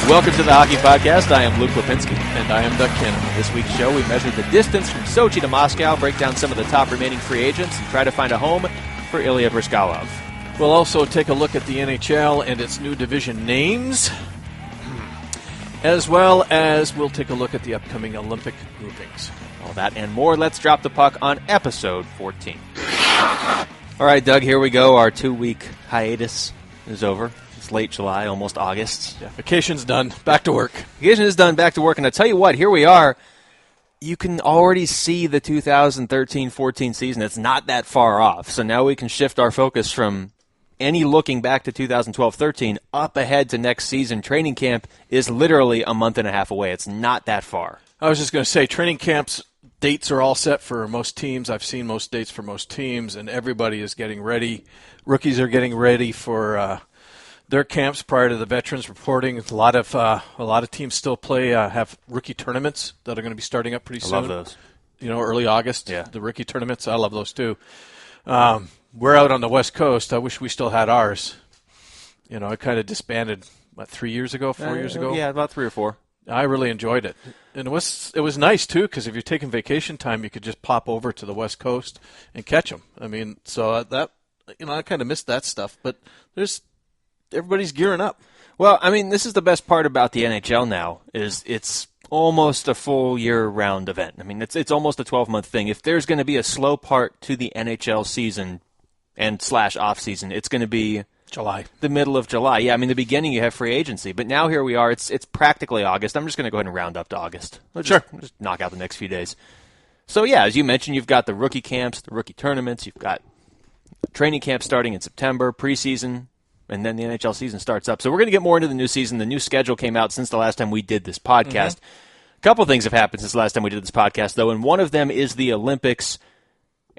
Welcome to the Hockey Podcast. I am Luke Lipinski. And I am Doug Cannon. On this week's show, we measure the distance from Sochi to Moscow, break down some of the top remaining free agents, and try to find a home for Ilya Bryzgalov. We'll also take a look at the NHL and its new division names, as well as we'll take a look at the upcoming Olympic groupings. All that and more. Let's drop the puck on episode 14. All right, Doug, here we go. Our 2-week hiatus is over. It's late July, almost August. Yeah, vacation's done. Back to work. Vacation is done. Back to work. And I tell you what, here we are. You can already see the 2013-14 season. It's not that far off. So now we can shift our focus from any looking back to 2012-13 up ahead to next season. Training camp is literally a month and a half away. It's not that far. I was just going to say, training camps dates are all set for most teams. I've seen most dates for most teams, and everybody is getting ready. Rookies are getting ready for their camps prior to the veterans reporting. A lot of teams still have rookie tournaments that are going to be starting up pretty soon. I love those. Early August. Yeah. The rookie tournaments. I love those too. We're out on the West Coast. I wish we still had ours. It kind of disbanded 4 years ago. Yeah, about 3 or 4. I really enjoyed it, and it was nice too, because if you're taking vacation time, you could just pop over to the West Coast and catch them. I mean, so that I kind of missed that stuff, but everybody's gearing up. Well, I mean, this is the best part about the NHL now is it's almost a full year-round event. I mean, it's almost a 12-month thing. If there's going to be a slow part to the NHL season and / off-season, it's going to be July. The middle of July. Yeah, I mean, the beginning you have free agency, but now here we are. It's practically August. I'm just going to go ahead and round up to August. Just knock out the next few days. So, yeah, as you mentioned, you've got the rookie camps, the rookie tournaments. You've got training camp starting in September, preseason, and then the NHL season starts up. So we're going to get more into the new season. The new schedule came out since the last time we did this podcast. Mm-hmm. A couple of things have happened since the last time we did this podcast, though, and one of them is the Olympics.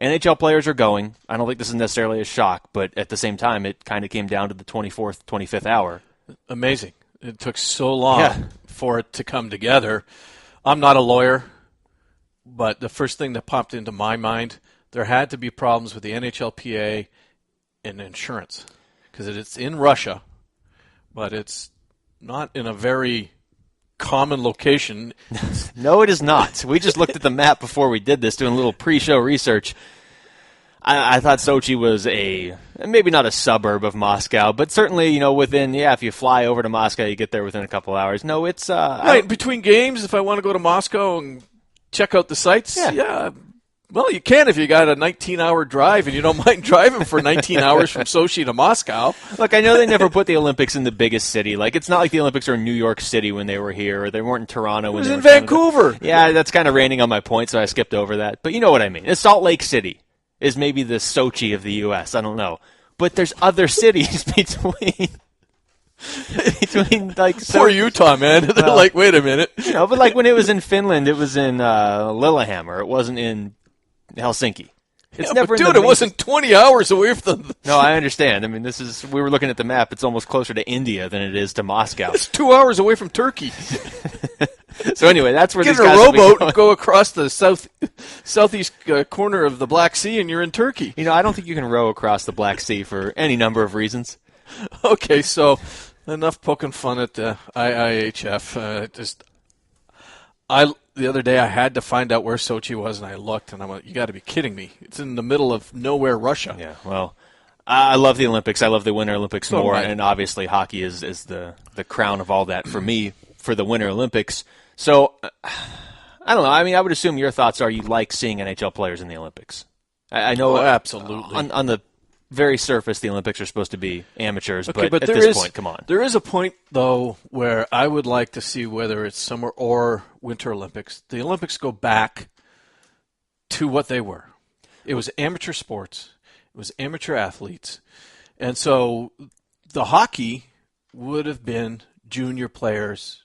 NHL players are going. I don't think this is necessarily a shock, but at the same time, it kind of came down to the 24th, 25th hour. Amazing. It took so long for it to come together. I'm not a lawyer, but the first thing that popped into my mind, there had to be problems with the NHLPA and insurance, because it's in Russia, but it's not in a very common location. No, it is not. We just looked at the map before we did this, doing a little pre-show research. I thought Sochi was maybe not a suburb of Moscow, but certainly, within, if you fly over to Moscow, you get there within a couple hours. No, it's... right, between games, if I want to go to Moscow and check out the sites, well, you can if you got a 19-hour drive and you don't mind driving for 19 hours from Sochi to Moscow. Look, I know they never put the Olympics in the biggest city. Like, it's not like the Olympics are in New York City when they were here, or they weren't in Toronto when they were in Vancouver. Yeah, that's kind of raining on my point, so I skipped over that. But you know what I mean. It's Salt Lake City is maybe the Sochi of the U.S. I don't know. But there's other cities between like... Poor Utah, man. They're like, wait a minute. But like when it was in Finland, it was in Lillehammer. It wasn't in Helsinki. It's never it wasn't 20 hours away from No, I understand. I mean, we were looking at the map. It's almost closer to India than it is to Moscow. It's 2 hours away from Turkey. So anyway, that's where Get these guys a rowboat and go across the southeast corner of the Black Sea, and you're in Turkey. I don't think you can row across the Black Sea for any number of reasons. Okay, so enough poking fun at the IIHF. The other day I had to find out where Sochi was, and I looked, and I'm like, you got to be kidding me. It's in the middle of nowhere, Russia. Yeah, well, I love the Olympics. I love the Winter Olympics more, right. And obviously hockey is the crown of all that for me for the Winter Olympics. So, I don't know. I mean, I would assume your thoughts are you like seeing NHL players in the Olympics. I know absolutely. On the very surface, the Olympics are supposed to be amateurs, but at this point, come on. There is a point, though, where I would like to see whether it's Summer or Winter Olympics. The Olympics go back to what they were. It was amateur sports. It was amateur athletes. And so the hockey would have been junior players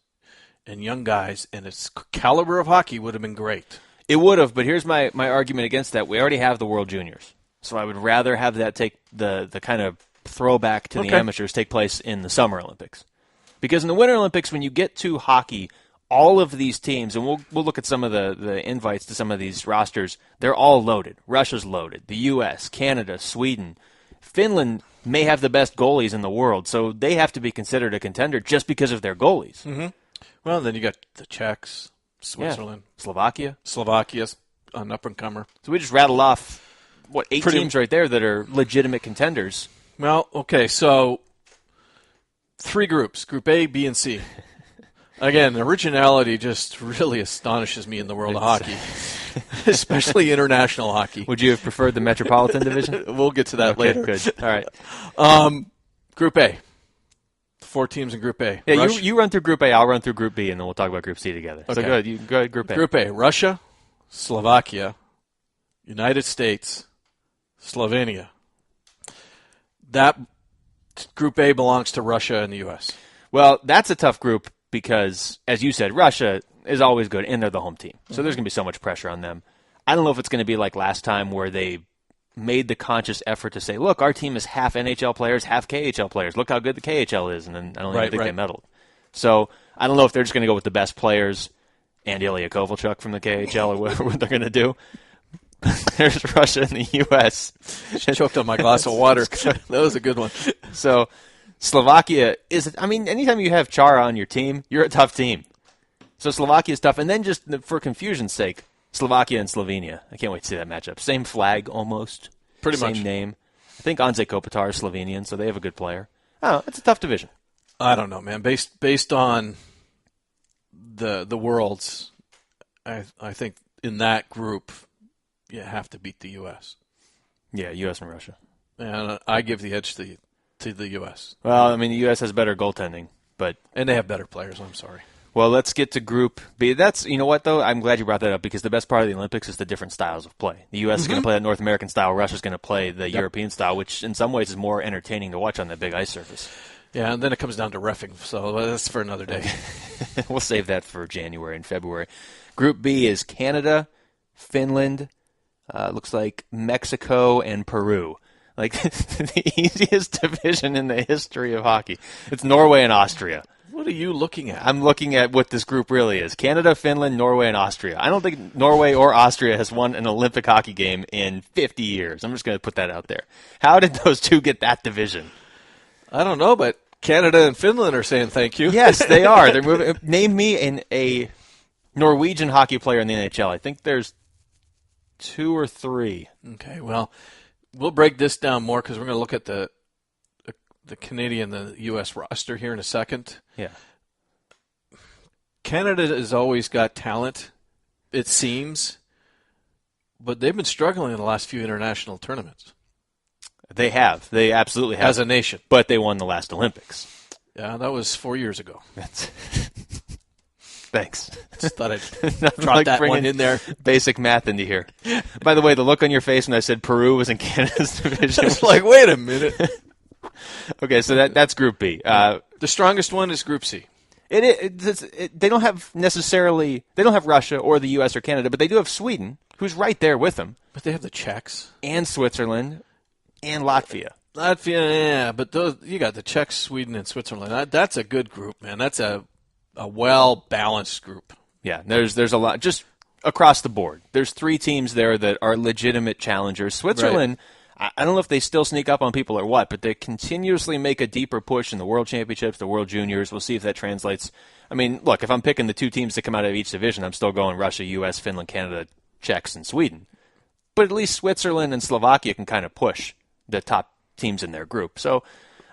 and young guys, and its caliber of hockey would have been great. It would have, but here's my argument against that. We already have the World Juniors. So I would rather have that take the kind of throwback to the amateurs take place in the Summer Olympics. Because in the Winter Olympics, when you get to hockey, all of these teams, and we'll look at some of the invites to some of these rosters, they're all loaded. Russia's loaded. The U.S., Canada, Sweden, Finland may have the best goalies in the world, so they have to be considered a contender just because of their goalies. Mm-hmm. Well, then you got the Czechs, Switzerland, Slovakia's an up-and-comer. So we just rattled off, 8 Pretty- teams right there that are legitimate contenders. Well, okay, so 3 groups, Group A, B, and C. Again, originality just really astonishes me in the world of hockey, especially international hockey. Would you have preferred the Metropolitan Division? We'll get to that later. Good. All right. Group A. 4 teams in Group A. Yeah, you run through Group A, I'll run through Group B, and then we'll talk about Group C together. Okay. So go ahead. You go ahead, Group A. Group A, Russia, Slovakia, United States, Slovenia. That Group A belongs to Russia and the U.S. Well, that's a tough group because, as you said, Russia is always good, and they're the home team. So there's going to be so much pressure on them. I don't know if it's going to be like last time where they made the conscious effort to say, look, our team is half NHL players, half KHL players. Look how good the KHL is. And then I don't even think they meddled. So I don't know if they're just going to go with the best players and Ilya Kovalchuk from the KHL or what they're going to do. There's Russia and the U.S. Choked on my glass of water. That was a good one. So Slovakia anytime you have Chara on your team, you're a tough team. So Slovakia is tough. And then just for confusion's sake, Slovakia and Slovenia. I can't wait to see that matchup. Same flag almost. Pretty Same much. name. I think Anze Kopitar is Slovenian, so they have a good player. Oh, it's a tough division. I don't know, man. Based on the worlds, I think in that group you have to beat the U.S. Yeah, U.S. and Russia. And I give the edge to the U.S. Well, the U.S. has better goaltending, And they have better players, I'm sorry. Well, let's get to Group B. You know what, though? I'm glad you brought that up because the best part of the Olympics is the different styles of play. The U.S. is going to play that North American style. Russia's going to play the European style, which in some ways is more entertaining to watch on that big ice surface. Yeah, and then it comes down to reffing, so that's for another day. We'll save that for January and February. Group B is Canada, Finland, looks like Mexico, and Peru. Like the easiest division in the history of hockey. It's Norway and Austria. What are you looking at? I'm looking at what this group really is. Canada, Finland, Norway, and Austria. I don't think Norway or Austria has won an Olympic hockey game in 50 years. I'm just going to put that out there. How did those two get that division? I don't know, but Canada and Finland are saying thank you. Yes, they are. They're moving. Name me a Norwegian hockey player in the NHL. I think there's 2 or 3. Okay, well, we'll break this down more because we're going to look at the Canadian, the U.S. roster here in a second. Yeah. Canada has always got talent, it seems, but they've been struggling in the last few international tournaments. They have. They absolutely have. As a nation. But they won the last Olympics. Yeah, that was 4 years ago. Thanks. Just thought I'd drop that one in there. Basic math into here. By the way, the look on your face when I said Peru was in Canada's division. It's like, wait a minute. Okay, so that's Group B. The strongest one is Group C. They don't have Russia or the U.S. or Canada, but they do have Sweden, who's right there with them. But they have the Czechs. And Switzerland and Latvia. Latvia, yeah, but you got the Czechs, Sweden, and Switzerland. That's a good group, man. That's a well-balanced group. Yeah, there's a lot. Just across the board. There's 3 teams there that are legitimate challengers. Switzerland, right. I don't know if they still sneak up on people or what, but they continuously make a deeper push in the World Championships, the World Juniors. We'll see if that translates. Look, if I'm picking the 2 teams that come out of each division, I'm still going Russia, U.S., Finland, Canada, Czechs, and Sweden. But at least Switzerland and Slovakia can kind of push the top teams in their group. So,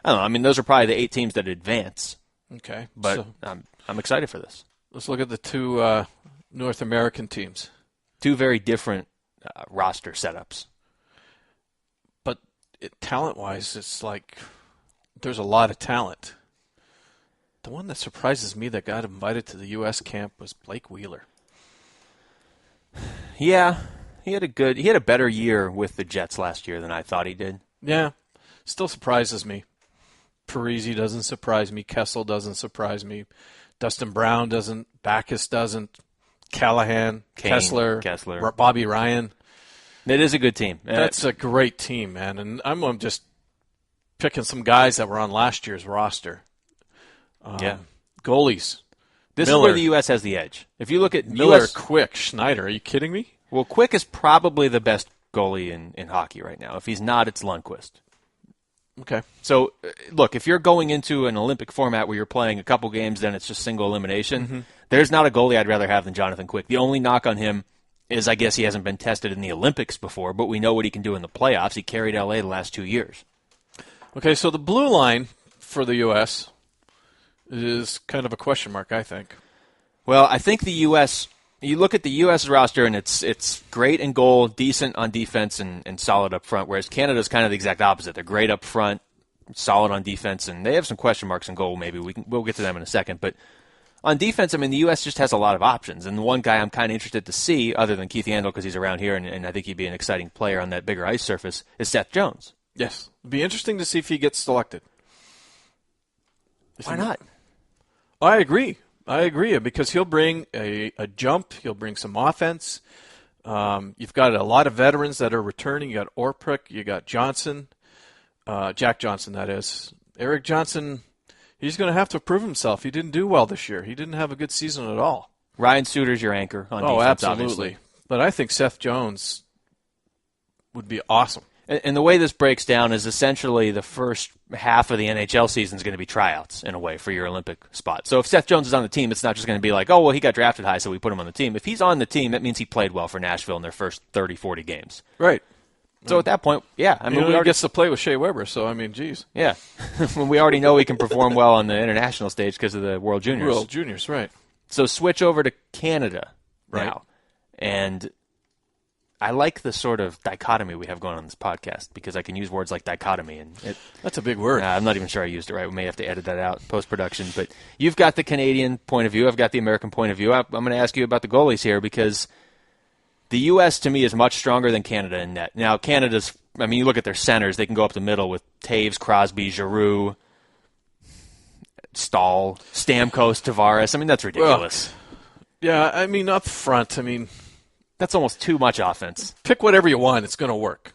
I don't know. Those are probably the 8 teams that advance. Okay. But I'm excited for this. Let's look at the 2 North American teams. 2 very different roster setups. But talent-wise, it's like there's a lot of talent. The one that surprises me that got invited to the U.S. camp was Blake Wheeler. Yeah, he had a better year with the Jets last year than I thought he did. Yeah, still surprises me. Parisi doesn't surprise me. Kessel doesn't surprise me. Dustin Brown doesn't. Backus doesn't. Callahan, Kane, Kessler, Bobby Ryan. It is a good team. That's a great team, man. And I'm just picking some guys that were on last year's roster. Goalies. This Miller. is where the U.S. has the edge. If you look at Miller, US, Quick, Schneider. Are you kidding me? Well, Quick is probably the best goalie in hockey right now. If he's not, it's Lundqvist. Okay. So, look, if you're going into an Olympic format where you're playing a couple games, then it's just single elimination, there's not a goalie I'd rather have than Jonathan Quick. The only knock on him is I guess he hasn't been tested in the Olympics before, but we know what he can do in the playoffs. He carried LA the last 2 years. Okay, so the blue line for the U.S. is kind of a question mark, I think. Well, I think the U.S. You look at the U.S. roster, and it's great in goal, decent on defense, and solid up front, whereas Canada's kind of the exact opposite. They're great up front, solid on defense, and they have some question marks in goal maybe. We'll get to them in a second. But on defense, I mean, the U.S. just has a lot of options, and the one guy I'm kind of interested to see, other than Keith Yandel because he's around here, and I think he'd be an exciting player on that bigger ice surface, is Seth Jones. Yes. It'd be interesting to see if he gets selected. Why not? I agree, because he'll bring a jump. He'll bring some offense. You've got a lot of veterans that are returning. You got Orpik. You got Johnson. Jack Johnson, that is. Eric Johnson, he's going to have to prove himself. He didn't do well this year. He didn't have a good season at all. Ryan Suter's your anchor on defense, absolutely. obviously. But I think Seth Jones would be awesome. And the way this breaks down is essentially the first half of the NHL season is going to be tryouts, in a way, for your Olympic spot. So if Seth Jones is on the team, it's not just going to be like, oh, well, he got drafted high, so we put him on the team. If he's on the team, that means he played well for Nashville in their first 30, 40 games. Right. So at that point, yeah. I mean, he already gets to play with Shea Weber, so, I mean, geez. Yeah. When we already know he can perform well on the international stage because of the World Juniors. World Juniors, right. So switch over to Canada Right. now. And I like the sort of dichotomy we have going on this podcast because I can use words like dichotomy. And that's a big word. I'm not even sure I used it right. We may have to edit that out post-production. But you've got the Canadian point of view. I've got the American point of view. I'm going to ask you about the goalies here because the U.S. to me is much stronger than Canada in net. Now, Canada's, I mean, you look at their centers. They can go up the middle with Taves, Crosby, Giroux, Stahl, Stamkos, Tavares. I mean, that's ridiculous. Yeah, I mean, up front, I mean, that's almost too much offense. Pick whatever you want. It's going to work,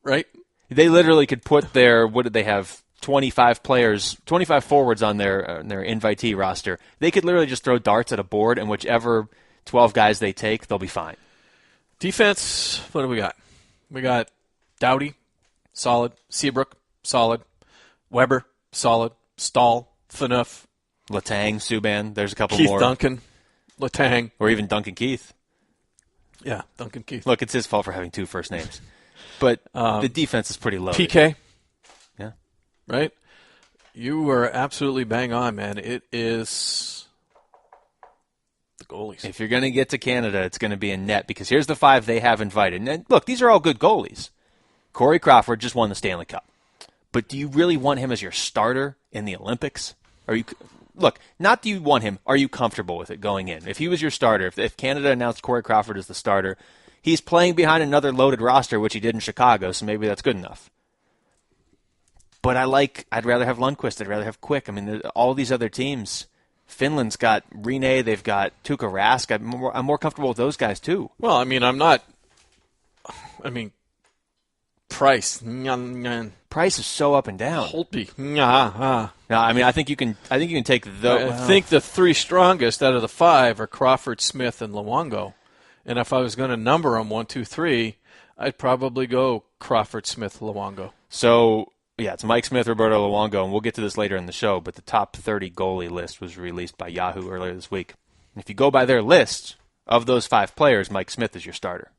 right? They literally could put their, what did they have, 25 players, 25 forwards on their invitee roster. They could literally just throw darts at a board, and whichever 12 guys they take, they'll be fine. Defense, what do we got? We got Doughty, solid. Seabrook, solid. Weber, solid. Stahl, Phaneuf. Letang, Subban, there's a couple Keith more. Duncan, Letang. Or even Duncan Keith. Yeah, Duncan Keith. Look, it's his fault for having two first names. But the defense is pretty low. PK. Yeah. Right? You were absolutely bang on, man. It is the goalies. If you're going to get to Canada, it's going to be in net because here's the five they have invited. And look, these are all good goalies. Corey Crawford just won the Stanley Cup. But do you really want him as your starter in the Olympics? Look, not do you want him, are you comfortable with it going in? If he was your starter, if Canada announced Corey Crawford as the starter, he's playing behind another loaded roster, which he did in Chicago, so maybe that's good enough. But I'd rather have Lundqvist, I'd rather have Quick. I mean, all these other teams, Finland's got Rinne, they've got Tuukka Rask. I'm more comfortable with those guys too. Well, I mean, Price. Price is so up and down. Holtby. No, I mean, I think you can take those. I think the three strongest out of the five are Crawford, Smith, and Luongo. And if I was going to number them 1, 2, 3, I'd probably go Crawford, Smith, Luongo. So, yeah, it's Mike Smith, Roberto Luongo, and we'll get to this later in the show, but the top 30 goalie list was released by Yahoo earlier this week. And if you go by their list, of those five players, Mike Smith is your starter.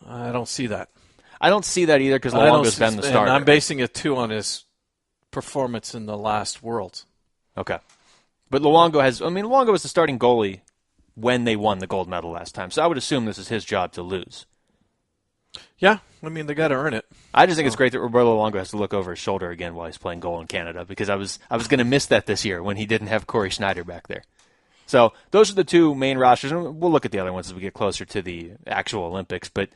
I don't see that. I don't see that either because Luongo's been the starter. And I'm basing it, too, on his performance in the last Worlds. Okay. But Luongo was the starting goalie when they won the gold medal last time, so I would assume this is his job to lose. Yeah, I mean, they got to earn it. I just think it's great that Roberto Luongo has to look over his shoulder again while he's playing goal in Canada because I was going to miss that this year when he didn't have Corey Schneider back there. So those are the two main rosters, and we'll look at the other ones as we get closer to the actual Olympics, but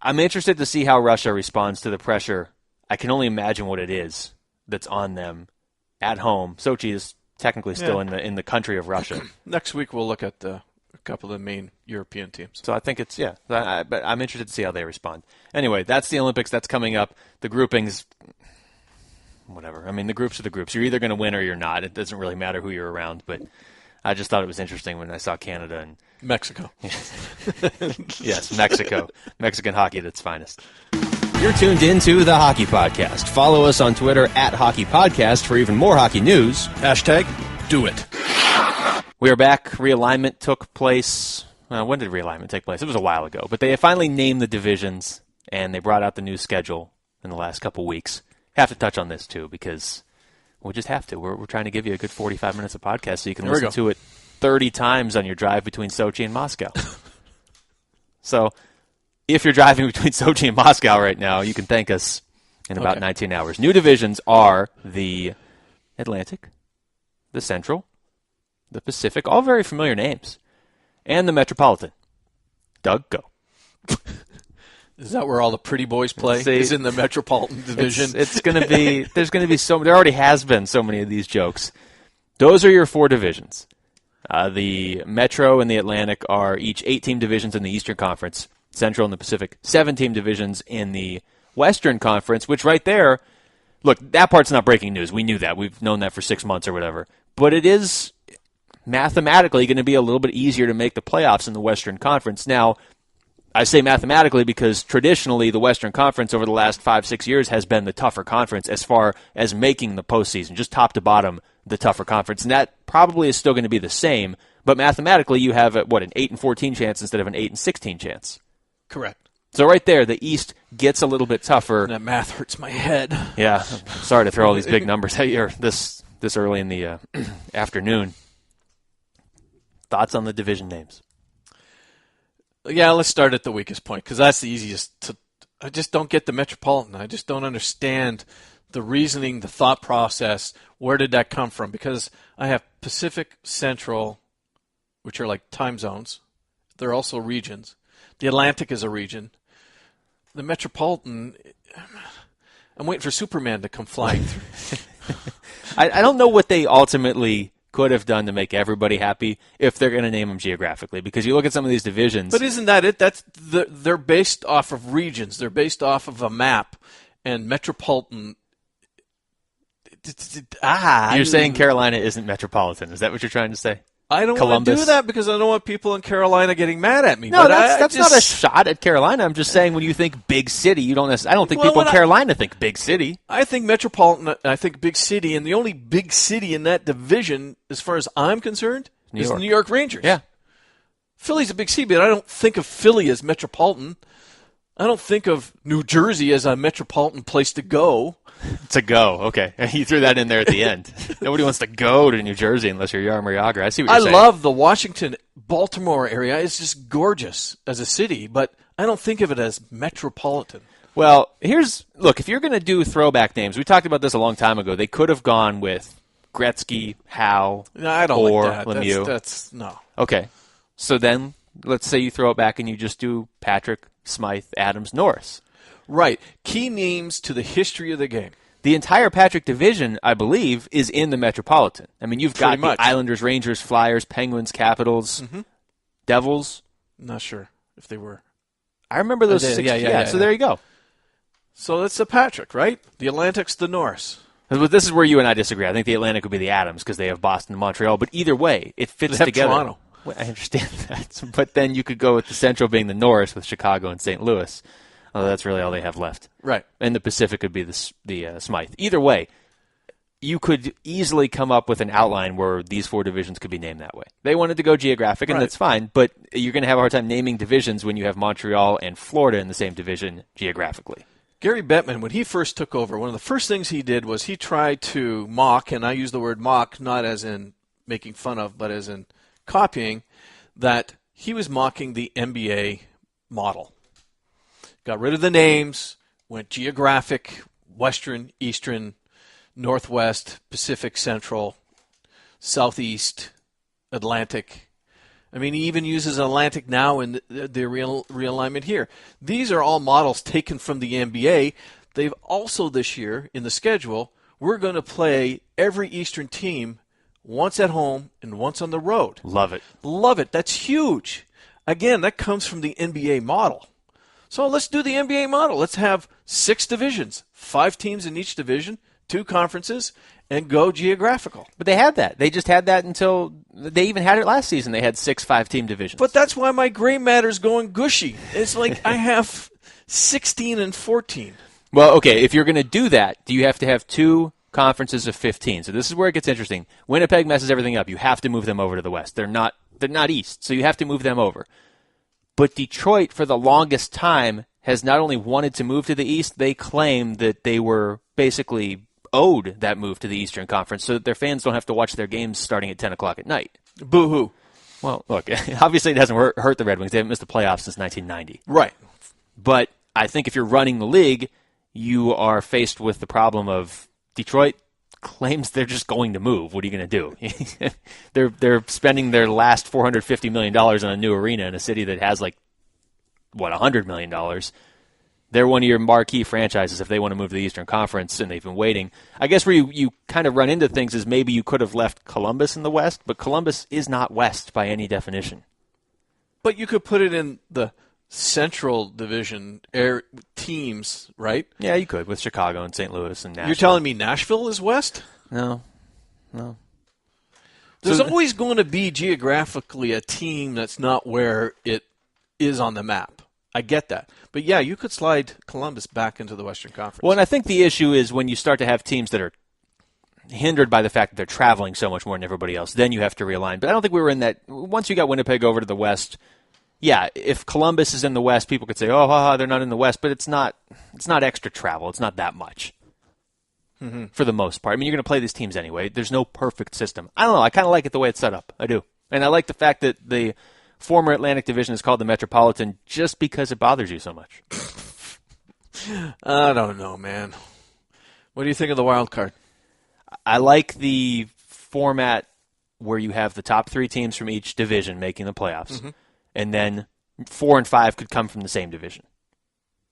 I'm interested to see how Russia responds to the pressure. I can only imagine what it is that's on them at home. Sochi is technically still in the country of Russia. Next week we'll look at a couple of the main European teams. So I think it's, but I'm interested to see how they respond. Anyway, that's the Olympics. That's coming up. The groupings, whatever. I mean, the groups are the groups. You're either going to win or you're not. It doesn't really matter who you're around, but I just thought it was interesting when I saw Canada and Mexico. Yes, Mexico. Mexican hockey at its finest. You're tuned into the Hockey Podcast. Follow us on Twitter at Hockey Podcast for even more hockey news. Hashtag do it. We are back. Realignment took place. When did realignment take place? It was a while ago. But they finally named the divisions, and they brought out the new schedule in the last couple weeks. Have to touch on this, too, because we just have to. We're trying to give you a good 45 minutes of podcast so you can listen to it 30 times on your drive between Sochi and Moscow. So if you're driving between Sochi and Moscow right now, you can thank us in about 19 hours. New divisions are the Atlantic, the Central, the Pacific, all very familiar names, and the Metropolitan. Doug, go. Is that where all the pretty boys play? Is in the Metropolitan Division? It's going to be, there's going to be there already has been so many of these jokes. Those are your 4 divisions. The Metro and the Atlantic are each 8-team divisions in the Eastern Conference. Central and the Pacific, 7-team divisions in the Western Conference, which right there, look, that part's not breaking news. We knew that. We've known that for 6 months or whatever. But it is mathematically going to be a little bit easier to make the playoffs in the Western Conference. Now, I say mathematically because traditionally the Western Conference over the last 5-6 years has been the tougher conference as far as making the postseason, just top to bottom, the tougher conference. And that probably is still going to be the same, but mathematically you have, an 8-14 chance instead of an 8-16 chance. Correct. So right there, the East gets a little bit tougher. That math hurts my head. Yeah, sorry to throw all these big numbers at you this early in the afternoon. Thoughts on the division names? Yeah, let's start at the weakest point because that's the easiest. I just don't get the Metropolitan. I just don't understand the reasoning, the thought process. Where did that come from? Because I have Pacific, Central, which are like time zones. They're also regions. The Atlantic is a region. The Metropolitan, I'm waiting for Superman to come flying through. I don't know what they ultimately could have done to make everybody happy if they're going to name them geographically, because you look at some of these divisions. But isn't that it? They're based off of regions. They're based off of a map, and Metropolitan. You're saying Carolina isn't metropolitan. Is that what you're trying to say? I don't want to do that because I don't want people in Carolina getting mad at me. No, that's not a shot at Carolina. I'm just saying when you think big city, you don't necessarily. I don't think people in Carolina think big city. I think metropolitan. I think big city, and the only big city in that division, as far as I'm concerned, is the New York Rangers. Yeah, Philly's a big city, but I don't think of Philly as metropolitan. I don't think of New Jersey as a metropolitan place to go. To go, okay. You threw that in there at the end. Nobody wants to go to New Jersey unless you're Jaromir Jagr. I see what you're saying. I love the Washington-Baltimore area. It's just gorgeous as a city, but I don't think of it as metropolitan. Well, look, if you're going to do throwback names, we talked about this a long time ago. They could have gone with Gretzky, Howe, or Lemieux. That's no. Okay. So then let's say you throw it back and you just do Patrick, Smythe, Adams, Norris. Right. Key names to the history of the game. The entire Patrick division, I believe, is in the Metropolitan. I mean, you've got the Islanders, Rangers, Flyers, Penguins, Capitals, Devils. Not sure if they were. I remember those six. Yeah. So there you go. So that's the Patrick, right? The Atlantic's the Norris. This is where you and I disagree. I think the Atlantic would be the Adams because they have Boston and Montreal. But either way, it fits together. Toronto. Well, I understand that. But then you could go with the Central being the Norris with Chicago and St. Louis. Although that's really all they have left. Right. And the Pacific would be the Smythe. Either way, you could easily come up with an outline where these 4 divisions could be named that way. They wanted to go geographic, and that's fine, but you're going to have a hard time naming divisions when you have Montreal and Florida in the same division geographically. Gary Bettman, when he first took over, one of the first things he did was he tried to mock, and I use the word mock not as in making fun of, but as in copying, that he was mocking the NBA model. Got rid of the names, went geographic, Western, Eastern, Northwest, Pacific, Central, Southeast, Atlantic. I mean, he even uses Atlantic now in the realignment here. These are all models taken from the NBA. They've also this year in the schedule, we're going to play every Eastern team once at home and once on the road. Love it. Love it. That's huge. Again, that comes from the NBA model. So let's do the NBA model. Let's have 6 divisions, 5 teams in each division, 2 conferences, and go geographical. But they had that. They just had that until they even had it last season. They had 6 5-team divisions. But that's why my gray matter's going gushy. It's like I have 16 and 14. Well, okay, if you're going to do that, do you have to have 2 conferences of 15? So this is where it gets interesting. Winnipeg messes everything up. You have to move them over to the West. They're not East, so you have to move them over. But Detroit, for the longest time, has not only wanted to move to the East, they claim that they were basically owed that move to the Eastern Conference so that their fans don't have to watch their games starting at 10 o'clock at night. Boo-hoo. Well, look, obviously it hasn't hurt the Red Wings. They haven't missed the playoffs since 1990. Right. But I think if you're running the league, you are faced with the problem of Detroit claims they're just going to move. What are you going to do? They're spending their last $450 million on a new arena in a city that has $100 million. They're one of your marquee franchises if they want to move to the Eastern Conference, and they've been waiting. I guess where you kind of run into things is maybe you could have left Columbus in the West, but Columbus is not West by any definition. But you could put it in the Central Division teams, right? Yeah, you could with Chicago and St. Louis and Nashville. You're telling me Nashville is West? No. There's always going to be geographically a team that's not where it is on the map. I get that. But yeah, you could slide Columbus back into the Western Conference. Well, and I think the issue is when you start to have teams that are hindered by the fact that they're traveling so much more than everybody else, then you have to realign. But I don't think we were in that. Once you got Winnipeg over to the West, yeah, if Columbus is in the West, people could say, oh, they're not in the West, but it's not extra travel. It's not that much for the most part. I mean, you're going to play these teams anyway. There's no perfect system. I don't know. I kind of like it the way it's set up. I do. And I like the fact that the former Atlantic Division is called the Metropolitan just because it bothers you so much. I don't know, man. What do you think of the wild card? I like the format where you have the top 3 teams from each division making the playoffs, and then 4 and 5 could come from the same division.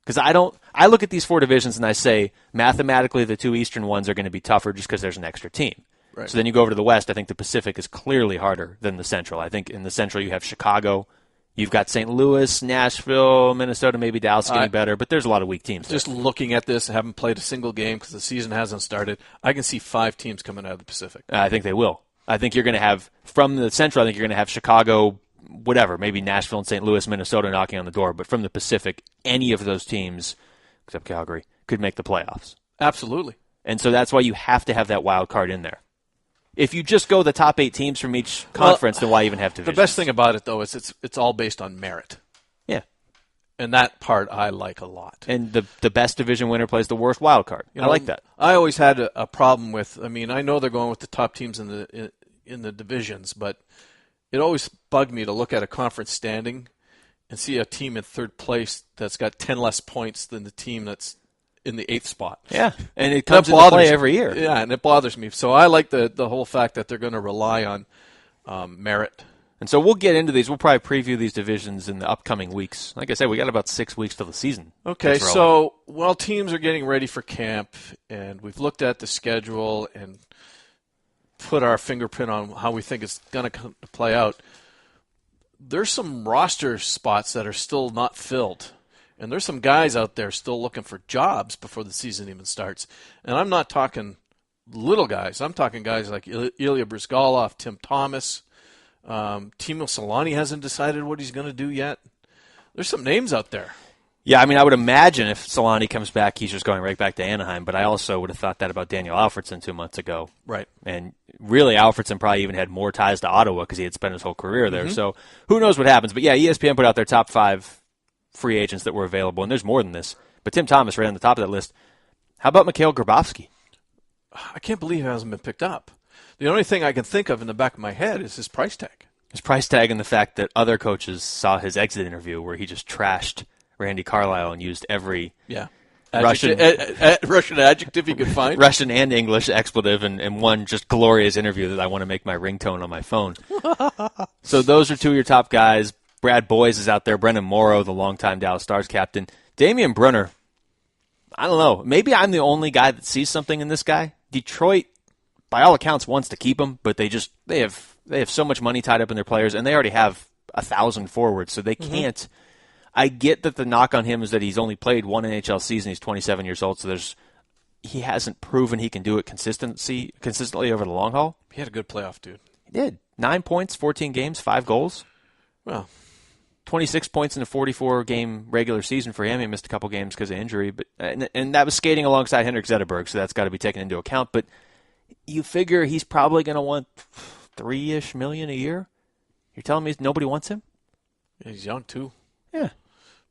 Because I look at these 4 divisions and I say mathematically the 2 Eastern ones are going to be tougher just because there's an extra team. Right. So then you go over to the West. I think the Pacific is clearly harder than the Central. I think in the Central you have Chicago, you've got St. Louis, Nashville, Minnesota, maybe Dallas getting better, but there's a lot of weak teams. Just looking at this, haven't played a single game because the season hasn't started. I can see 5 teams coming out of the Pacific. I think they will. I think you're going to have from the Central. I think you're going to have Chicago, whatever, maybe Nashville and St. Louis, Minnesota knocking on the door. But from the Pacific, any of those teams, except Calgary, could make the playoffs. Absolutely. And so that's why you have to have that wild card in there. If you just go the top 8 teams from each conference, then why even have divisions? The best thing about it, though, is it's all based on merit. Yeah. And that part I like a lot. And the best division winner plays the worst wild card. I like that. I always had a problem with, I know they're going with the top teams in the divisions, but it always bugged me to look at a conference standing and see a team in 3rd place that's got 10 less points than the team that's in the 8th spot. Yeah, and it comes into play every year. Yeah, and it bothers me. So I like the whole fact that they're going to rely on merit. And so we'll get into these. We'll probably preview these divisions in the upcoming weeks. Like I said, we got about 6 weeks till the season. Okay, so while teams are getting ready for camp, and we've looked at the schedule and put our fingerprint on how we think it's going to play out, there's some roster spots that are still not filled. And there's some guys out there still looking for jobs before the season even starts. And I'm not talking little guys. I'm talking guys like Ilya Bryzgalov, Tim Thomas. Timo Solani hasn't decided what he's going to do yet. There's some names out there. Yeah, I would imagine if Solani comes back, he's just going right back to Anaheim. But I also would have thought that about Daniel Alfredsson 2 months ago. Right. And really, Alfredsson probably even had more ties to Ottawa because he had spent his whole career there. So who knows what happens. But yeah, ESPN put out their top 5 free agents that were available, and there's more than this. But Tim Thomas right on the top of that list. How about Mikhail Grabovski? I can't believe he hasn't been picked up. The only thing I can think of in the back of my head is his price tag. His price tag and the fact that other coaches saw his exit interview where he just trashed Randy Carlyle and used every Russian adjective he could find. Russian and English expletive and one just glorious interview that I want to make my ringtone on my phone. So those are 2 of your top guys. Brad Boyes is out there. Brendan Morrow, the longtime Dallas Stars captain. Damian Brunner, I don't know. Maybe I'm the only guy that sees something in this guy. Detroit, by all accounts, wants to keep him, but they have so much money tied up in their players, and they already have 1,000 forwards, so they can't. I get that the knock on him is that he's only played one NHL season. He's 27 years old, so he hasn't proven he can do it consistently over the long haul. He had a good playoff, dude. He did. 9 points, 14 games, 5 goals. Well, 26 points in a 44-game regular season for him. He missed a couple games because of injury, but and that was skating alongside Henrik Zetterberg, so that's got to be taken into account. But you figure he's probably going to want $3-ish million a year? You're telling me nobody wants him? He's young, too. Yeah.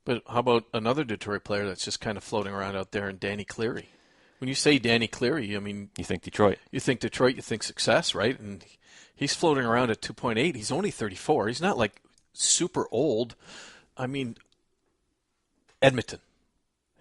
But how about another Detroit player that's just kind of floating around out there, and Danny Cleary? When you say Danny Cleary, I mean... You think Detroit. You think Detroit, you think success, right? And he's floating around at 2.8. He's only 34. He's not, like, super old. I mean, Edmonton.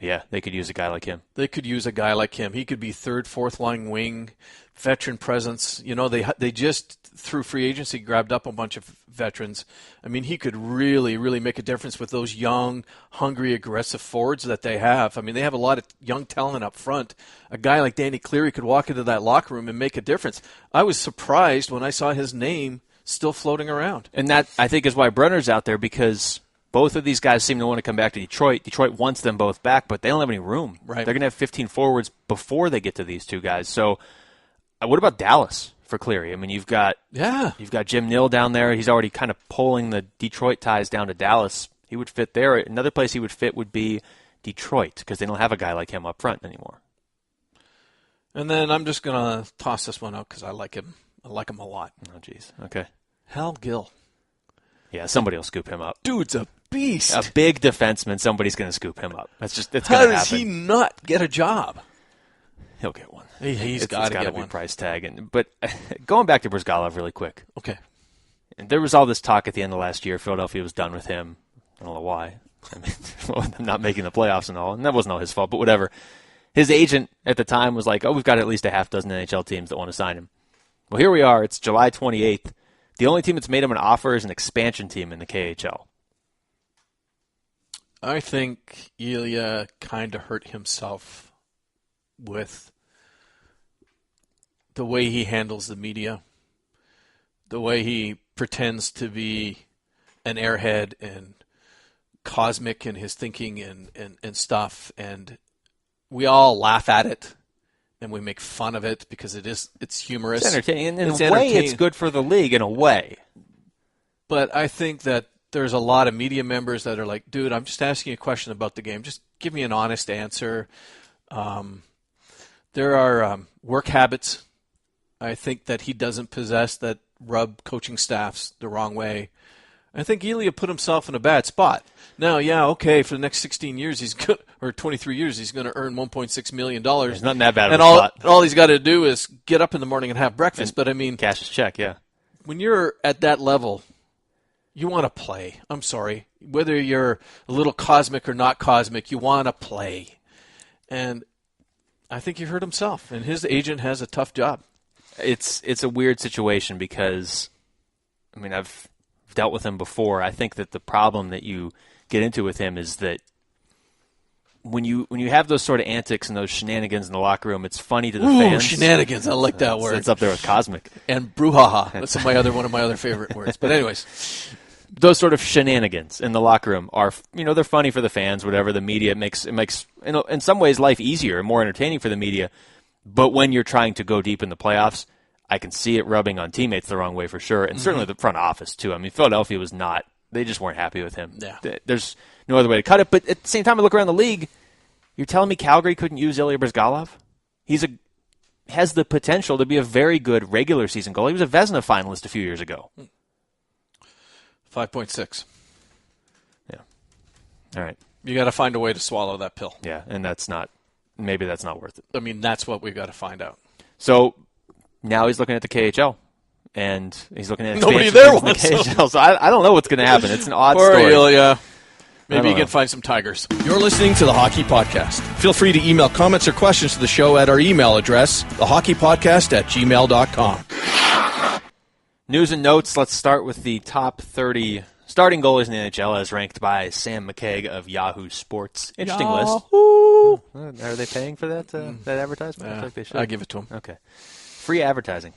Yeah, they could use a guy like him. They could use a guy like him. He could be third, fourth-line wing, veteran presence. You know, they just, through free agency, grabbed up a bunch of veterans. I mean, he could really, really make a difference with those young, hungry, aggressive forwards that they have. I mean, they have a lot of young talent up front. A guy like Danny Cleary could walk into that locker room and make a difference. I was surprised when I saw his name still floating around. And that, I think, is why Brenner's out there, because both of these guys seem to want to come back to Detroit. Detroit wants them both back, but they don't have any room. Right. They're going to have 15 forwards before they get to these two guys. So what about Dallas for Cleary? I mean, you've got Jim Nill down there. He's already kind of pulling the Detroit ties down to Dallas. He would fit there. Another place he would fit would be Detroit, because they don't have a guy like him up front anymore. And then I'm just going to toss this one out because I like him. I like him a lot. Oh, jeez. Okay. Hal Gill. Yeah, somebody will scoop him up. Dude's a beast. A big defenseman, somebody's going to scoop him up. It's going to happen. How does he not get a job? He'll get one. He's got to get one. Be price tag. But going back to Brizgalov really quick. Okay. And there was all this talk at the end of last year. Philadelphia was done with him. I don't know why. I mean, not making the playoffs and all. And that wasn't all his fault, but whatever. His agent at the time was like, we've got at least a half dozen NHL teams that want to sign him. Well, here we are. It's July 28th. The only team that's made him an offer is an expansion team in the KHL. I think Ilya kind of hurt himself with the way he handles the media, the way he pretends to be an airhead and cosmic in his thinking and stuff. And we all laugh at it. And we make fun of it because it's humorous. It's entertaining. In a way, it's good for the league in a way. But I think that there's a lot of media members that are like, dude, I'm just asking you a question about the game. Just give me an honest answer. There are work habits I think that he doesn't possess that rub coaching staffs the wrong way. I think Ilya put himself in a bad spot. Now, yeah, okay, for the next 16 years, or 23 years, he's going to earn $1.6 million. It's not that bad of a spot. And all he's got to do is get up in the morning and have breakfast. But, I mean, cash his check, yeah. When you're at that level, you want to play. I'm sorry. Whether you're a little cosmic or not cosmic, you want to play. And I think he hurt himself, and his agent has a tough job. It's a weird situation because, I mean, I've dealt with him before. I think that the problem that you get into with him is that when you have those sort of antics and those shenanigans in the locker room, it's funny to the fans. Shenanigans! I like that word. It's up there with cosmic. And brouhaha. That's one of my other favorite words. But anyways, those sort of shenanigans in the locker room are, they're funny for the fans. Whatever, the media makes in some ways life easier and more entertaining for the media. But when you're trying to go deep in the playoffs, I can see it rubbing on teammates the wrong way for sure, and certainly the front office too. I mean, Philadelphia was not; they just weren't happy with him. Yeah. There's no other way to cut it. But at the same time, I look around the league. You're telling me Calgary couldn't use Ilya Brizgalov? Has the potential to be a very good regular season goalie. He was a Vezina finalist a few years ago. 5.6. Yeah. All right. You got to find a way to swallow that pill. Yeah, and maybe that's not worth it. I mean, that's what we've got to find out. So now he's looking at the KHL, and he's looking at nobody there wants the KHL. So I don't know what's going to happen. It's an odd Poor story. Ilya. Maybe you can find some Tigers. You're listening to The Hockey Podcast. Feel free to email comments or questions to the show at our email address, thehockeypodcast@gmail.com. News and notes. Let's start with the top 30 starting goalies in the NHL as ranked by Sam McCaig of Yahoo Sports. Interesting list. Are they paying for that advertisement? I think they should. I'll give it to him. Okay. Free advertising.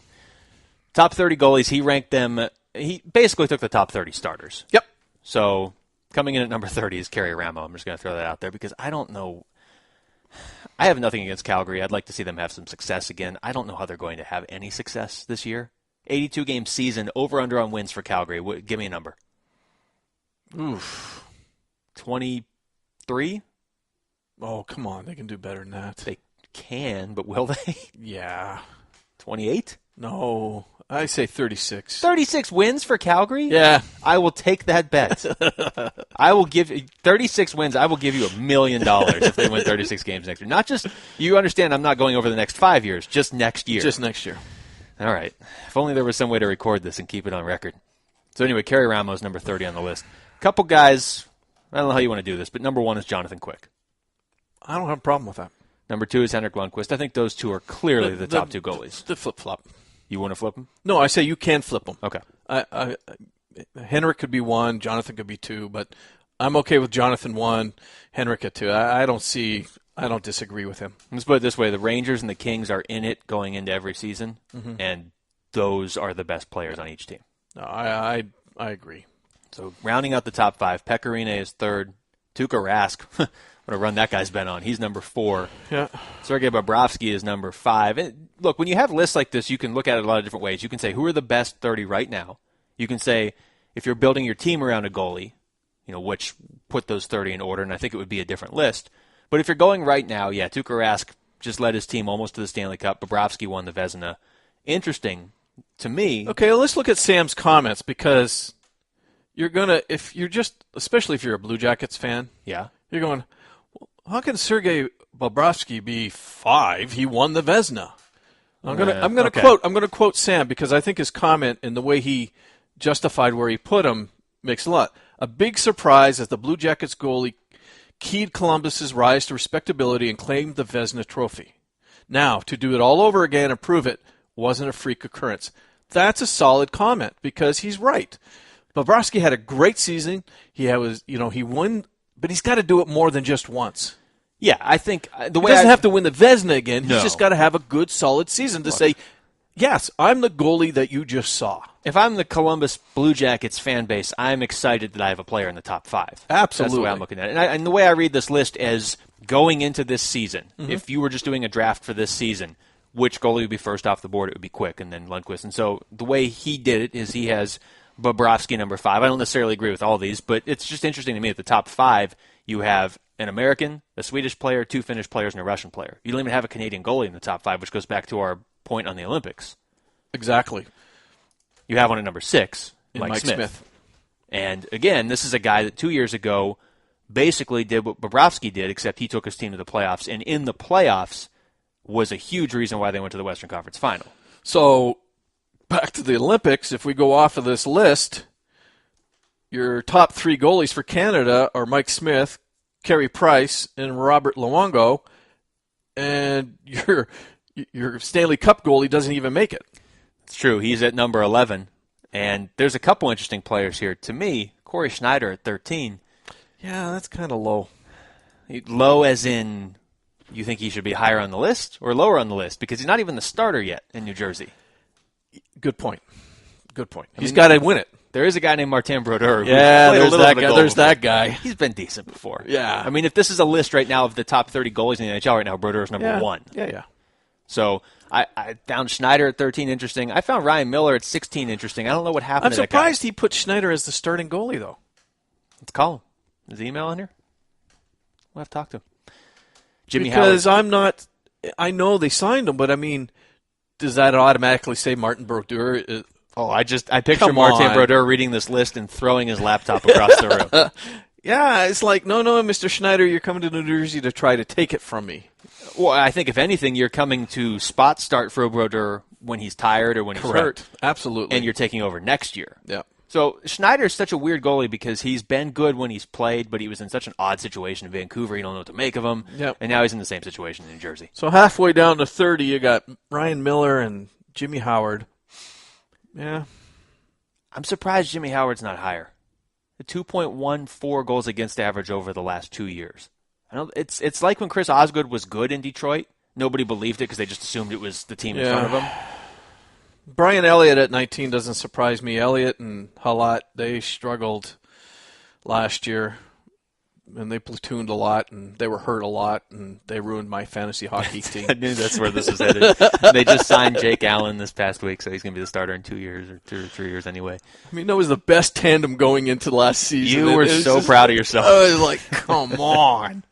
Top 30 goalies, he ranked them. He basically took the top 30 starters. Yep. So coming in at number 30 is Kerry Ramo. I'm just going to throw that out there because I don't know. I have nothing against Calgary. I'd like to see them have some success again. I don't know how they're going to have any success this year. 82-game season, over-under on wins for Calgary. Give me a number. Oof. 23? Oh, come on. They can do better than that. They can, but will they? Yeah. 28? No. I say 36. 36 wins for Calgary? Yeah. I will take that bet. I will give 36 wins. I will give you $1 million if they win 36 games next year. Not just, you understand, I'm not going over the next 5 years, just next year. Just next year. All right. If only there was some way to record this and keep it on record. So anyway, Kerry Ramos, number 30 on the list. Couple guys, I don't know how you want to do this, but number 1 is Jonathan Quick. I don't have a problem with that. Number 2 is Henrik Lundqvist. I think those two are clearly the top 2 goalies. The flip-flop. You want to flip them? No, I say you can flip them. Okay. Henrik could be 1, Jonathan could be 2, but I'm okay with Jonathan 1, Henrik at 2. I don't disagree with him. Let's put it this way. The Rangers and the Kings are in it going into every season, and those are the best players on each team. No, I agree. So rounding out the top 5, Pekka Rinne is 3rd. Tuukka Rask, what a run that guy's been on. He's number 4. Yeah. Sergei Bobrovsky is number 5. And look, when you have lists like this, you can look at it a lot of different ways. You can say, who are the best 30 right now? You can say, if you're building your team around a goalie, which put those 30 in order, and I think it would be a different list. But if you're going right now, yeah, Tuukka Rask just led his team almost to the Stanley Cup. Bobrovsky won the Vezina. Interesting to me. Okay, well, let's look at Sam's comments because you're going to, especially if you're a Blue Jackets fan, Yeah. you're going, well, how can Sergei Bobrovsky be 5? He won the Vezina. I'm going to quote Sam because I think his comment and the way he justified where he put him makes a lot. A big surprise as the Blue Jackets goalie keyed Columbus's rise to respectability and claimed the Vezina trophy. Now, to do it all over again and prove it wasn't a freak occurrence. That's a solid comment because he's right. Bobrovsky had a great season. He won, but he's got to do it more than just once. Yeah, I think the way He doesn't have to win the Vezina again. No. He's just got to have a good, solid season to say, yes, I'm the goalie that you just saw. If I'm the Columbus Blue Jackets fan base, I'm excited that I have a player in the top 5. Absolutely. That's the way I'm looking at it. And the way I read this list is going into this season, if you were just doing a draft for this season, which goalie would be first off the board? It would be Quick and then Lundqvist. And so the way he did it is he has Bobrovsky number 5. I don't necessarily agree with all these, but it's just interesting to me at the top 5, you have an American, a Swedish player, 2 Finnish players, and a Russian player. You don't even have a Canadian goalie in the top 5, which goes back to our point on the Olympics. Exactly. You have one at number 6, Mike Smith. And again, this is a guy that 2 years ago basically did what Bobrovsky did, except he took his team to the playoffs. And in the playoffs was a huge reason why they went to the Western Conference Final. So, back to the Olympics, if we go off of this list, your top 3 goalies for Canada are Mike Smith, Carey Price, and Robert Luongo, and your Stanley Cup goalie doesn't even make it. It's true. He's at number 11. And there's a couple interesting players here. To me, Corey Schneider at 13. Yeah, that's kind of low. Low as in you think he should be higher on the list or lower on the list? Because he's not even the starter yet in New Jersey. Good point. He's got to win it. There is a guy named Martin Brodeur. Yeah, there's that guy. He's been decent before. Yeah. I mean, if this is a list right now of the top 30 goalies in the NHL right now, Brodeur is number 1. Yeah. So I found Schneider at 13 interesting. I found Ryan Miller at 16 interesting. I don't know what happened I'm to that guy. surprised he put Schneider as the starting goalie, though. Let's call him. Is the email on here? We'll have to talk to him. Jimmy because Howard. I know they signed him, but I mean, does that automatically say Martin Brodeur? I picture Martin Brodeur reading this list and throwing his laptop across the room. Yeah, it's like, no, Mr. Schneider, you're coming to New Jersey to try to take it from me. Well, I think if anything, you're coming to spot start for Brodeur when he's tired or when he's hurt. Absolutely. And you're taking over next year. Yeah. So Schneider's such a weird goalie because he's been good when he's played, but he was in such an odd situation in Vancouver. You don't know what to make of him. Yep. And now he's in the same situation in New Jersey. So halfway down to 30, you got Ryan Miller and Jimmy Howard. Yeah. I'm surprised Jimmy Howard's not higher. A 2.14 goals against average over the last 2 years. I know it's like when Chris Osgood was good in Detroit. Nobody believed it because they just assumed it was the team in front of him. Brian Elliott at 19 doesn't surprise me. Elliott and Halat, they struggled last year. and they platooned a lot, and they were hurt a lot, and they ruined my fantasy hockey team. I knew that's where this was headed. They just signed Jake Allen this past week, so he's going to be the starter in 2 years or 2 or 3 years anyway. I mean, that was the best tandem going into the last season. You were so proud of yourself. I was like, come on.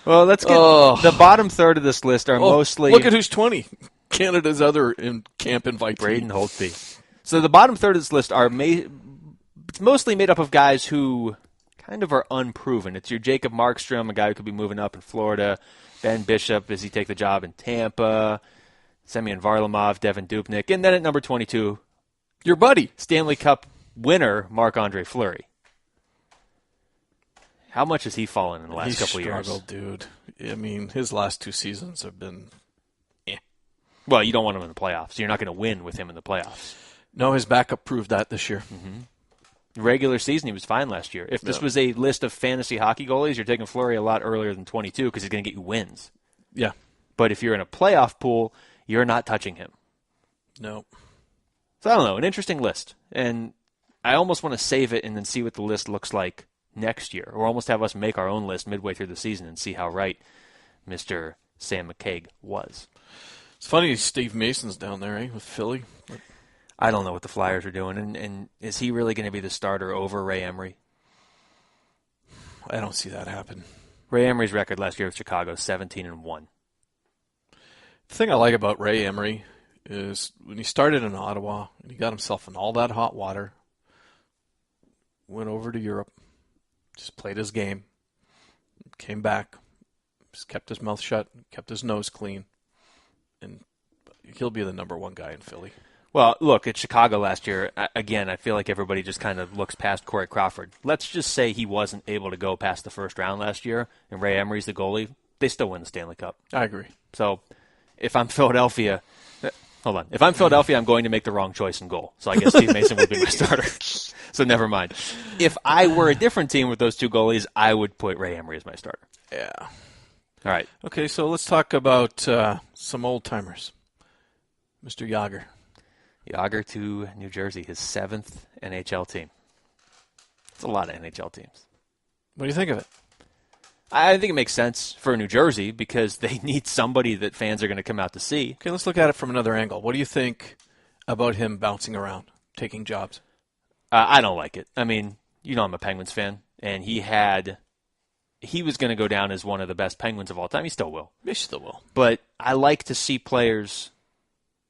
Well, let's get the bottom third of this list are mostly. Look at who's 20. Canada's other camp invitee. Braden Holtby. So the bottom third of this list are it's mostly made up of guys who kind of are unproven. It's your Jacob Markstrom, a guy who could be moving up in Florida. Ben Bishop, does he take the job in Tampa? Semyon Varlamov, Devin Dubnyk. And then at number 22, your buddy, Stanley Cup winner, Marc-Andre Fleury. How much has he fallen in the last couple of years? He's struggled, dude. I mean, his last 2 seasons have been Well, you don't want him in the playoffs. You're not going to win with him in the playoffs. No, his backup proved that this year. Mm-hmm. Regular season, he was fine last year. If this was a list of fantasy hockey goalies, you're taking Fleury a lot earlier than 22 because he's going to get you wins. Yeah. But if you're in a playoff pool, you're not touching him. No. So I don't know, an interesting list. And I almost want to save it and then see what the list looks like next year, or almost have us make our own list midway through the season and see how right Mr. Sam McCaig was. It's funny Steve Mason's down there, with Philly. I don't know what the Flyers are doing, and is he really going to be the starter over Ray Emery? I don't see that happen. Ray Emery's record last year with Chicago, 17-1. The thing I like about Ray Emery is when he started in Ottawa, and he got himself in all that hot water, went over to Europe, just played his game, came back, just kept his mouth shut, kept his nose clean, and he'll be the number 1 guy in Philly. Well, look, at Chicago last year, again, I feel like everybody just kind of looks past Corey Crawford. Let's just say he wasn't able to go past the first round last year, and Ray Emery's the goalie. They still win the Stanley Cup. I agree. So if I'm Philadelphia, If I'm Philadelphia, I'm going to make the wrong choice in goal. So I guess Steve Mason would be my starter. So never mind. If I were a different team with those 2 goalies, I would put Ray Emery as my starter. Yeah. All right. Okay, so let's talk about some old-timers. Mr. Yager. Yager to New Jersey, his 7th NHL team. It's a lot of NHL teams. What do you think of it? I think it makes sense for New Jersey because they need somebody that fans are going to come out to see. Okay, let's look at it from another angle. What do you think about him bouncing around, taking jobs? I don't like it. I mean, you know I'm a Penguins fan, and he was going to go down as one of the best Penguins of all time. He still will. He still will. But I like to see players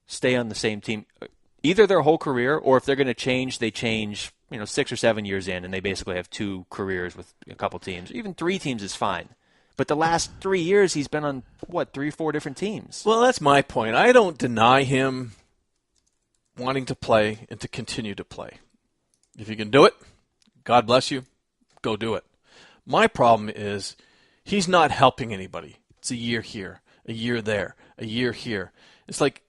stay on the same team, either their whole career, or if they're going to change, they change 6 or 7 years in, and they basically have 2 careers with a couple teams. Even 3 teams is fine. But the last 3 years, he's been on, 3 or 4 different teams. Well, that's my point. I don't deny him wanting to play and to continue to play. If you can do it, God bless you, go do it. My problem is he's not helping anybody. It's a year here, a year there, a year here. It's like,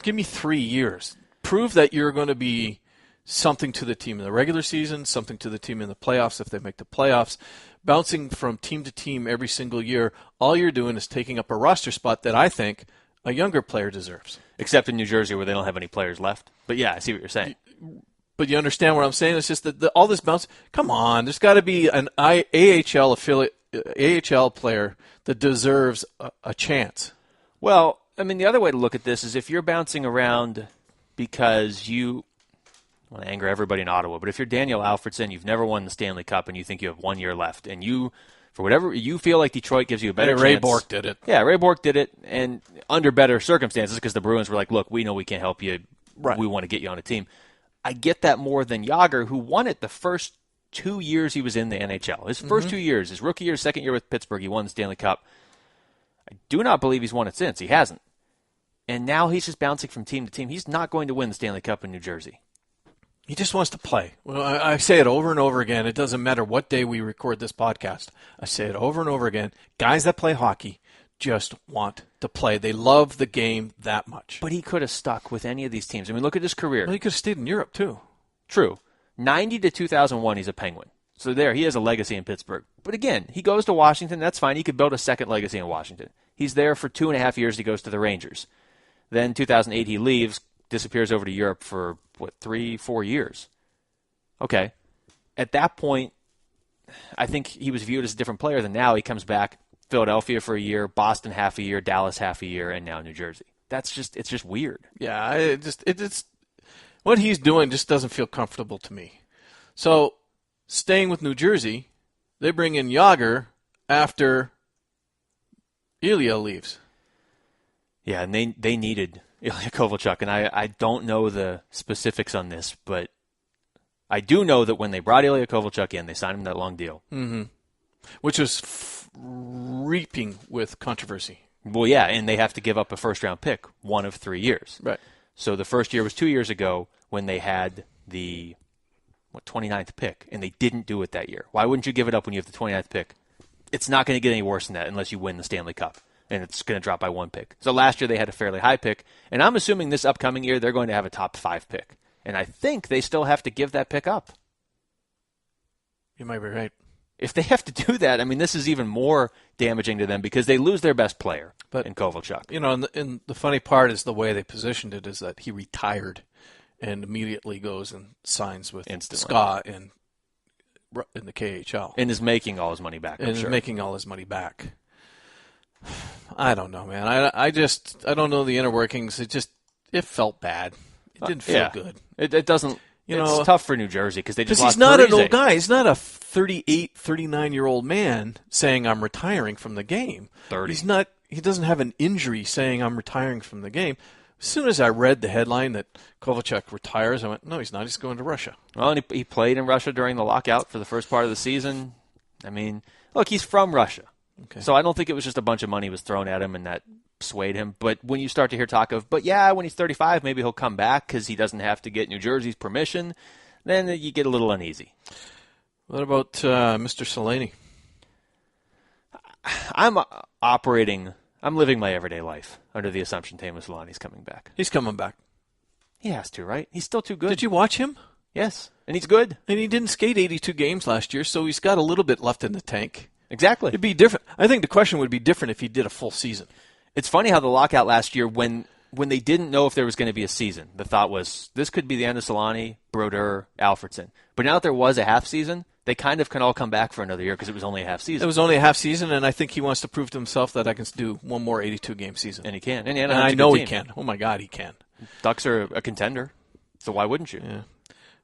give me 3 years. Prove that you're going to be something to the team in the regular season, something to the team in the playoffs if they make the playoffs. Bouncing from team to team every single year, all you're doing is taking up a roster spot that I think a younger player deserves. Except in New Jersey where they don't have any players left. But yeah, I see what you're saying. But you understand what I'm saying? It's just that all this bounce. Come on, there's got to be an AHL affiliate, AHL player that deserves a chance. Well, I mean, the other way to look at this is if you're bouncing around because you I want to anger everybody in Ottawa, but if you're Daniel Alfredsson, you've never won the Stanley Cup, and you think you have 1 year left, and you, for whatever, you feel like Detroit gives you a better chance. Ray Bourque did it. Yeah, Ray Bourque did it, and under better circumstances because the Bruins were like, look, we know we can't help you. Right. We want to get you on a team. I get that more than Yager, who won it the first 2 years he was in the NHL. His first 2 years, his rookie year, second year with Pittsburgh, he won the Stanley Cup. I do not believe he's won it since. He hasn't. And now he's just bouncing from team to team. He's not going to win the Stanley Cup in New Jersey. He just wants to play. Well, I say it over and over again. It doesn't matter what day we record this podcast. I say it over and over again. Guys that play hockey just want to play. They love the game that much. But he could have stuck with any of these teams. I mean, look at his career. Well, he could have stayed in Europe, too. True. 90 to 2001, he's a Penguin. So there, he has a legacy in Pittsburgh. But again, he goes to Washington. That's fine. He could build a second legacy in Washington. He's there for 2.5 years. He goes to the Rangers. Then 2008, he leaves, disappears over to Europe for, 3-4 years. Okay. At that point, I think he was viewed as a different player than now. He comes back, Philadelphia for a year, Boston half a year, Dallas half a year, and now New Jersey. It's just weird. Yeah, it's what he's doing just doesn't feel comfortable to me. So, staying with New Jersey, they bring in Jágr after Ilya leaves. Yeah, and they needed Ilya Kovalchuk, and I don't know the specifics on this, but I do know that when they brought Ilya Kovalchuk in, they signed him that long deal. Mm-hmm. Which was reaping with controversy. Well, yeah, and they have to give up a first-round pick 1 of 3 years. Right. So the first year was 2 years ago when they had the 29th pick, and they didn't do it that year. Why wouldn't you give it up when you have the 29th pick? It's not going to get any worse than that unless you win the Stanley Cup, and it's going to drop by 1 pick. So last year they had a fairly high pick, and I'm assuming this upcoming year they're going to have a top 5 pick. And I think they still have to give that pick up. You might be right. If they have to do that, I mean, this is even more damaging to them because they lose their best player in Kovalchuk. You know, and the funny part is the way they positioned it is that he retired and immediately goes and signs with SKA in the KHL. And is making all his money back, is making all his money back. I don't know, man. I don't know the inner workings. It felt bad. It didn't feel good. It doesn't. It's tough for New Jersey because they just lost he's not Parise. An old guy. He's not a 38, 39-year-old man saying I'm retiring from the game. 30. He's not. He doesn't have an injury saying I'm retiring from the game. As soon as I read the headline that Kovalchuk retires, I went, no, he's not. He's going to Russia. Well, and he played in Russia during the lockout for the first part of the season. I mean, look, he's from Russia. Okay. So I don't think it was just a bunch of money was thrown at him and that swayed him. But when you start to hear talk of, when he's 35, maybe he'll come back because he doesn't have to get New Jersey's permission, then you get a little uneasy. What about Mr. Selaney? I'm living my everyday life under the assumption Teemu Selaney's coming back. He's coming back. He has to, right? He's still too good. Did you watch him? Yes, and he's good. And he didn't skate 82 games last year, so he's got a little bit left in the tank. Exactly. It'd be different. I think the question would be different if he did a full season. It's funny how the lockout last year, when they didn't know if there was going to be a season, the thought was this could be the end of Selaney, Brodeur, Alfredsson. But now that there was a half season, they kind of can all come back for another year because it was only a half season. It was only a half season, and I think he wants to prove to himself that I can do one more 82-game season. And he can. And I know he can. Oh, my God, he can. Ducks are a contender, so why wouldn't you? Yeah.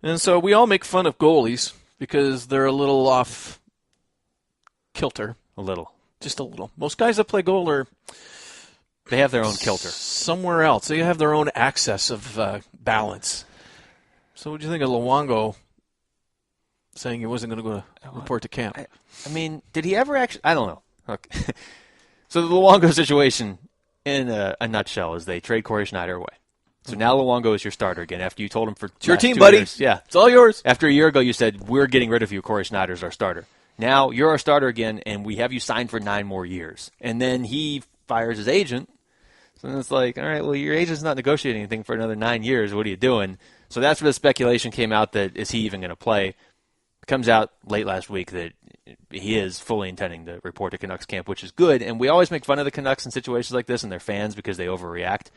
And so we all make fun of goalies because they're a little off kilter. A little. Just a little. Most guys that play goal are... They have their own kilter. Somewhere else. They have their own access of balance. So what do you think of Luongo saying he wasn't going to go to report to camp? I mean, did he ever actually... I don't know. Okay. So the Luongo situation, in a nutshell, is they trade Corey Schneider away. So now Luongo is your starter again after you told him for it's your team, buddy. Years. Yeah. It's all yours. After a year ago, you said, we're getting rid of you. Corey Schneider's our starter. Now you're our starter again, and we have you signed for 9 more years. And then he fires his agent. So then it's like, all right, well, your agent's not negotiating anything for another 9 years. What are you doing? So that's where the speculation came out that is he even going to play? It comes out late last week that he is fully intending to report to Canucks camp, which is good. And we always make fun of the Canucks in situations like this and their fans because they overreact.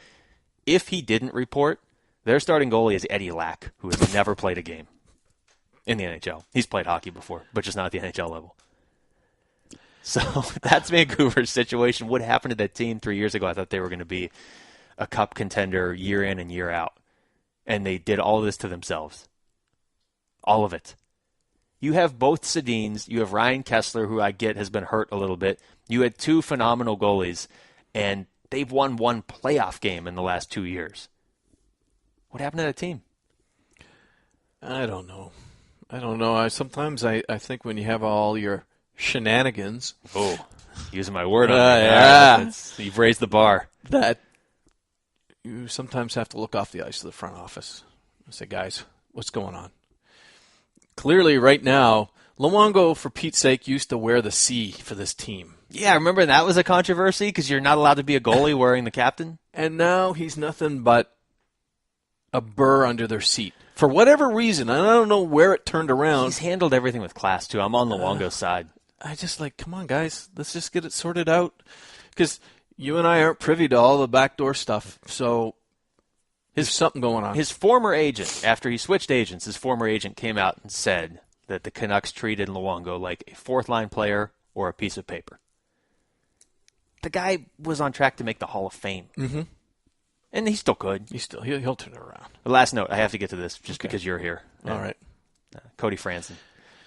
If he didn't report, their starting goalie is Eddie Lack, who has never played a game in the NHL. He's played hockey before, but just not at the NHL level. So that's Vancouver's situation. What happened to that team 3 years ago? I thought they were going to be a cup contender year in and year out. And they did all this to themselves. All of it. You have both Sedins. You have Ryan Kessler, who I get has been hurt a little bit. You had 2 phenomenal goalies, and they've won 1 playoff game in the last 2 years. What happened to that team? I don't know. Sometimes I think when you have all your shenanigans. Oh, using my word on that. You've raised the bar. That you sometimes have to look off the ice to the front office and say, guys, what's going on? Clearly, right now, Luongo, for Pete's sake, used to wear the C for this team. Yeah, remember that was a controversy because you're not allowed to be a goalie wearing the captain? And now he's nothing but a burr under their seat. For whatever reason, and I don't know where it turned around. He's handled everything with class, too. I'm on Luongo's side. I just come on, guys. Let's just get it sorted out. Because you and I aren't privy to all the backdoor stuff. So there's something going on. His former agent, after he switched agents, his former agent came out and said that the Canucks treated Luongo like a fourth-line player or a piece of paper. The guy was on track to make the Hall of Fame. Mm-hmm. And he still could. He'll turn it around. The last note, I have to get to this just because you're here. All right. Cody Franson.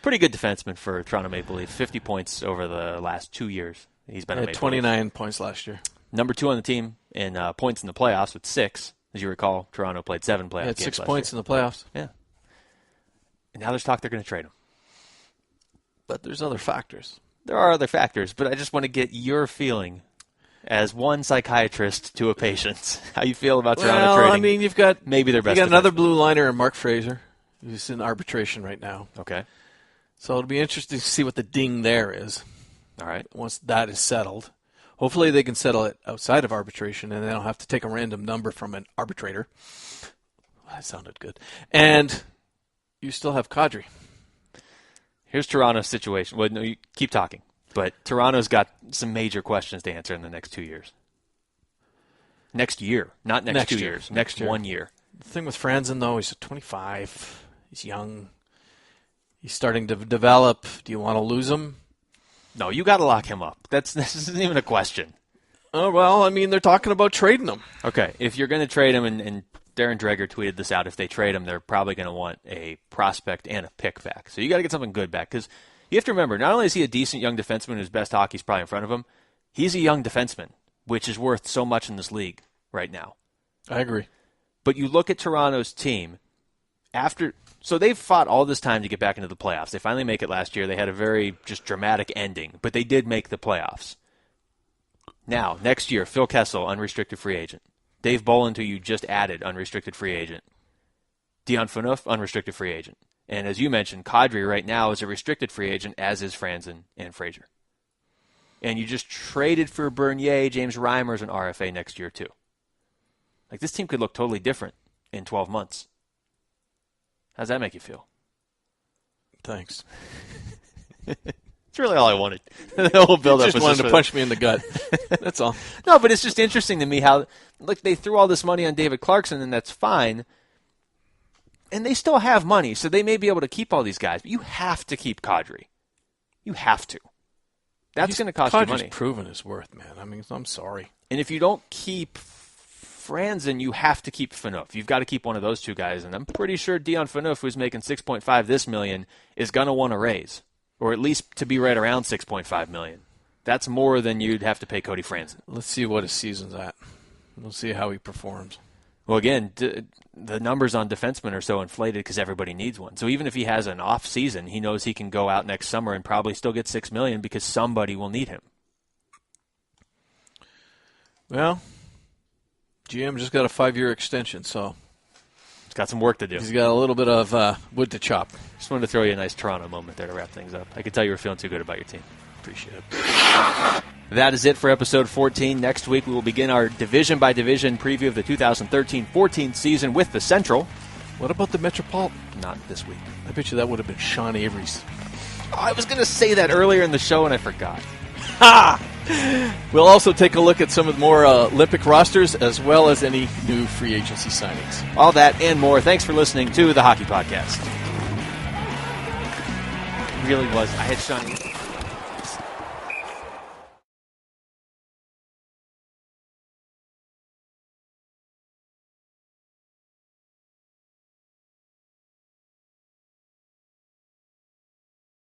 Pretty good defenseman for Toronto Maple Leafs. 50 points over the last 2 years. He's been a Maple 29 Leaf. Points last year. Number 2 on the team in points in the playoffs with 6. As you recall, Toronto played 7 playoff games. 6 points in the playoffs. Yeah. And now there's talk they're going to trade him. But there's other factors. There are other factors, but I just want to get your feeling as one psychiatrist to a patient. How you feel about Toronto trading? I mean, you've got maybe their best. You got another blue liner in Mark Fraser, who's in arbitration right now. Okay. So it'll be interesting to see what the ding there is. All right. Once that is settled. Hopefully they can settle it outside of arbitration and they don't have to take a random number from an arbitrator. That sounded good. And you still have Kadri. Here's Toronto's situation. Well, no, you keep talking. But Toronto's got some major questions to answer in the next 2 years. Next year. Not next 2 years. Next 1 year. The thing with Franzen, though, he's 25. He's young. He's starting to develop. Do you want to lose him? No, you got to lock him up. This isn't even a question. Oh, well, I mean, they're talking about trading him. Okay, if you're going to trade him, and Darren Dreger tweeted this out, if they trade him, they're probably going to want a prospect and a pick back. So you got to get something good back, because you have to remember, not only is he a decent young defenseman whose best hockey's probably in front of him, he's a young defenseman, which is worth so much in this league right now. I agree. But you look at Toronto's team, so they've fought all this time to get back into the playoffs. They finally make it last year. They had a very just dramatic ending, but they did make the playoffs. Now, next year, Phil Kessel, unrestricted free agent. Dave Bolland, who you just added, unrestricted free agent. Dion Phaneuf, unrestricted free agent. And as you mentioned, Kadri right now is a restricted free agent, as is Franzen and Fraser. And you just traded for Bernier, James Reimer's an RFA next year too. Like, this team could look totally different in 12 months. How's that make you feel? Thanks. It's really all I wanted. The whole build-up just wanted to punch me in the gut. That's all. No, but it's just interesting to me how, look, they threw all this money on David Clarkson, and that's fine. And they still have money, so they may be able to keep all these guys. But you have to keep Kadri. You have to. That's going to cost you money. Kadri's proven his worth, man. I mean, I'm sorry. And if you don't keep Franzen, you have to keep Phaneuf. You've got to keep one of those two guys. And I'm pretty sure Dion Phaneuf, who's making $6.5 this million, is going to want a raise. Or at least to be right around $6.5 million. That's more than you'd have to pay Cody Franzen. Let's see what his season's at. We'll see how he performs. Well, again, the numbers on defensemen are so inflated because everybody needs one. So even if he has an off season, he knows he can go out next summer and probably still get $6 million because somebody will need him. Well, GM just got a 5-year extension, so he's got some work to do. He's got a little bit of wood to chop. Just wanted to throw you a nice Toronto moment there to wrap things up. I could tell you were feeling too good about your team. Appreciate it. That is it for episode 14. Next week, we will begin our division-by-division preview of the 2013-14 season with the Central. What about the Metropolitan? Not this week. I bet you that would have been Sean Avery's. Oh, I was going to say that earlier in the show, and I forgot. Ha! We'll also take a look at some of the more Olympic rosters, as well as any new free agency signings. All that and more. Thanks for listening to the Hockey Podcast. It really was. I had Sean...